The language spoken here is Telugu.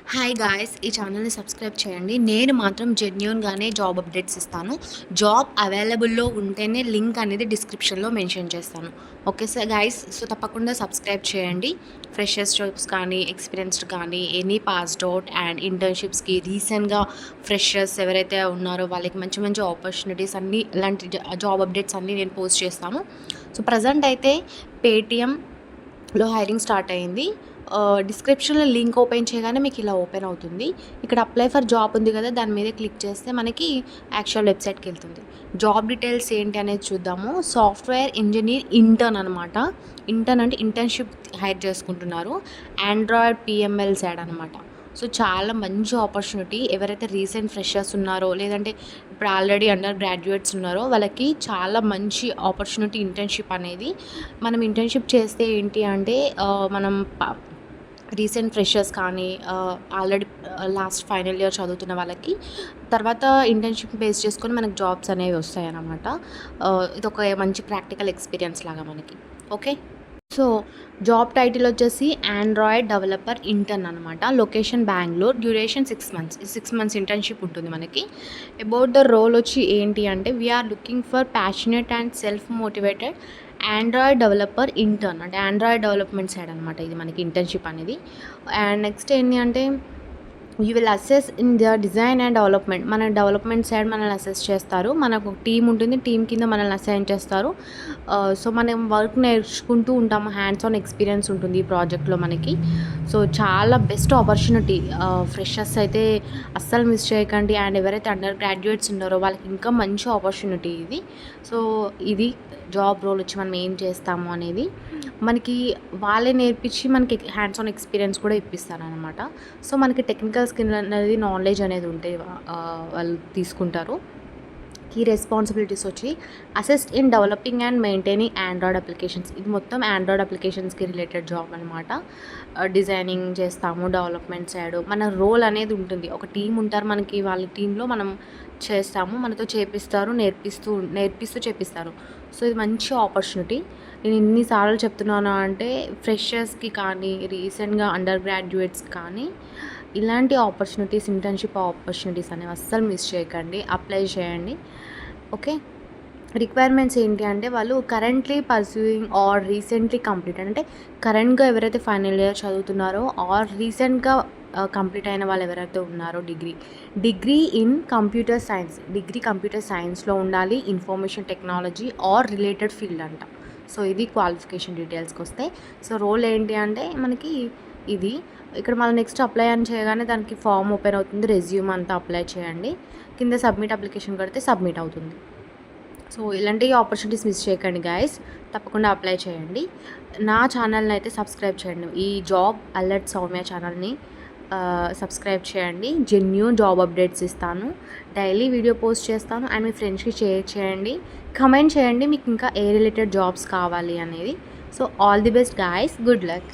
హాయ్ గాయ్స్, ఈ ఛానల్ని సబ్స్క్రైబ్ చేయండి. నేను మాత్రం జెన్యూన్గానే జాబ్ అప్డేట్స్ ఇస్తాను. జాబ్ అవైలబుల్లో ఉంటేనే లింక్ అనేది డిస్క్రిప్షన్లో మెన్షన్ చేస్తాను. ఓకే సార్ గాయ్స్, సో తప్పకుండా సబ్స్క్రైబ్ చేయండి. ఫ్రెషర్స్ జాబ్స్ కానీ, ఎక్స్పీరియన్స్డ్ కానీ, ఎనీ పాస్డ్ అవుట్ అండ్ ఇంటర్న్షిప్స్కి రీసెంట్గా ఫ్రెషర్స్ ఎవరైతే ఉన్నారో వాళ్ళకి మంచి మంచి ఆపర్చునిటీస్ అన్నీ, ఇలాంటి జాబ్ అప్డేట్స్ అన్నీ నేను పోస్ట్ చేస్తాను. సో ప్రజెంట్ అయితే పేటిఎంలో హైరింగ్ స్టార్ట్ అయింది. డిస్క్రిప్షన్లో లింక్ ఓపెన్ చేయగానే మీకు ఇలా ఓపెన్ అవుతుంది. ఇక్కడ అప్లై ఫర్ జాబ్ ఉంది కదా, దాని మీద క్లిక్ చేస్తే మనకి యాక్చువల్ వెబ్సైట్కి వెళ్తుంది. జాబ్ డీటెయిల్స్ ఏంటి అనేది చూద్దాము. సాఫ్ట్వేర్ ఇంజనీర్ ఇంటర్న్ అనమాట. ఇంటర్న్ అంటే ఇంటర్న్షిప్ హైర్ చేసుకుంటున్నారు. ఆండ్రాయిడ్ పిఎంఎల్ సైడ్ అనమాట. సో చాలా మంచి ఆపర్చునిటీ. ఎవరైతే రీసెంట్ ఫ్రెషర్స్ ఉన్నారో, లేదంటే ఇప్పుడు ఆల్రెడీ అండర్ గ్రాడ్యుయేట్స్ ఉన్నారో వాళ్ళకి చాలా మంచి ఆపర్చునిటీ ఇంటర్న్షిప్ అనేది. మనం ఇంటర్న్షిప్ చేస్తే ఏంటి అంటే మనం రీసెంట్ ఫ్రెషర్స్ కానీ, ఆల్రెడీ లాస్ట్ ఫైనల్ ఇయర్ చదువుతున్న వాళ్ళకి తర్వాత ఇంటర్న్షిప్ బేస్ చేసుకొని మనకు జాబ్స్ అనేవి వస్తాయన్నమాట. ఇది ఒక మంచి ప్రాక్టికల్ ఎక్స్పీరియన్స్ లాగా మనకి. ఓకే, సో జాబ్ టైటిల్ వచ్చేసి ఆండ్రాయిడ్ డెవలపర్ ఇంటర్న్ అనమాట. Location Bengaluru. Duration 6 months. 6 months internship ఉంటుంది మనకి. అబౌట్ ద రోల్ వచ్చి ఏంటి అంటే we are looking for passionate and self motivated Android developer intern, అంటే ఆండ్రాయిడ్ డెవలప్మెంట్ సైడ్ అనమాట ఇది మనకి ఇంటర్న్షిప్ అనేది. అండ్ నెక్స్ట్ ఏంటి అంటే you will assess in the design and development. మన డెవలప్మెంట్ సైడ్ మనల్ని అసెస్ చేస్తారు. మనకు ఒక టీం ఉంటుంది, టీం కింద మనల్ని అసైన్ చేస్తారు. సో మనం వర్క్ నేర్చుకుంటూ ఉంటాము. హ్యాండ్స్ ఆన్ ఎక్స్పీరియన్స్ ఉంటుంది ఈ ప్రాజెక్ట్లో మనకి. సో చాలా బెస్ట్ ఆపర్చునిటీ. ఫ్రెషర్స్ అయితే అస్సలు మిస్ చేయకండి. అండ్ ఎవరైతే అండర్ గ్రాడ్యుయేట్స్ ఉన్నారో వాళ్ళకి ఇంకా మంచి ఆపర్చునిటీ ఇది. సో ఇది జాబ్ రోల్ వచ్చి మనం ఏం చేస్తాము అనేది మనకి వాళ్ళే నేర్పించి మనకి హ్యాండ్స్ ఆన్ ఎక్స్పీరియన్స్ కూడా ఇప్పిస్తారనమాట. సో మనకి టెక్నికల్ స్కిల్ అనేది, నాలెడ్జ్ అనేది ఉంటే వాళ్ళు తీసుకుంటారు. కీ రెస్పాన్సిబిలిటీస్ వచ్చి assist in developing and maintaining Android applications. ఇది మొత్తం ఆండ్రాయిడ్ అప్లికేషన్స్కి రిలేటెడ్ జాబ్ అనమాట. డిజైనింగ్ చేస్తాము, డెవలప్మెంట్ సైడ్ మన రోల్ అనేది ఉంటుంది. ఒక టీం ఉంటారు మనకి, వాళ్ళ టీంలో మనం చేస్తాము, మనతో చేపిస్తారు, నేర్పిస్తూ చేపిస్తారు. సో ఇది మంచి ఆపర్చునిటీ. నేను ఎన్నిసార్లు చెప్తున్నాను అంటే ఫ్రెషర్స్కి కానీ, రీసెంట్గా అండర్ గ్రాడ్యుయేట్స్ కానీ ఇలాంటి ఆపర్చునిటీస్, ఇంటర్న్షిప్ ఆపర్చునిటీస్ అనేవి అస్సలు మిస్ చేయకండి. అప్లై చేయండి. ఓకే, రిక్వైర్మెంట్స్ ఏంటి అంటే వాళ్ళు currently pursuing or recently completed, అంటే కరెంట్గా ఎవరైతే ఫైనల్ ఇయర్ చదువుతున్నారో ఆర్ రీసెంట్గా కంప్లీట్ అయిన వాళ్ళు ఎవరైతే ఉన్నారో degree in computer science, computer సైన్స్లో ఉండాలి, information technology or related field అంట. సో ఇది క్వాలిఫికేషన్ డీటెయిల్స్కి వస్తాయి. సో రోల్ ఏంటి అంటే మనకి ఇది ఇక్కడ మళ్ళీ నెక్స్ట్ అప్లై అని చేయగానే దానికి ఫామ్ ఓపెన్ అవుతుంది. రెజ్యూమ్ అంతా అప్లై చేయండి. కింద సబ్మిట్ అప్లికేషన్ కడితే సబ్మిట్ అవుతుంది. సో ఇలాంటి ఆపర్చునిటీస్ మిస్ చేయకండి గాయస్, తప్పకుండా అప్లై చేయండి. నా ఛానల్ని అయితే సబ్స్క్రైబ్ చేయండి. ఈ జాబ్ అలర్ట్ సౌమ్య ఛానల్ని సబ్స్క్రైబ్ చేయండి. జెన్యూన్ జాబ్ అప్డేట్స్ ఇస్తాను, డైలీ వీడియో పోస్ట్ చేస్తాను. అండ్ మీ ఫ్రెండ్స్కి షేర్ చేయండి, కమెంట్ చేయండి మీకు ఇంకా ఏ రిలేటెడ్ జాబ్స్ కావాలి అనేది. So all the best guys, good luck.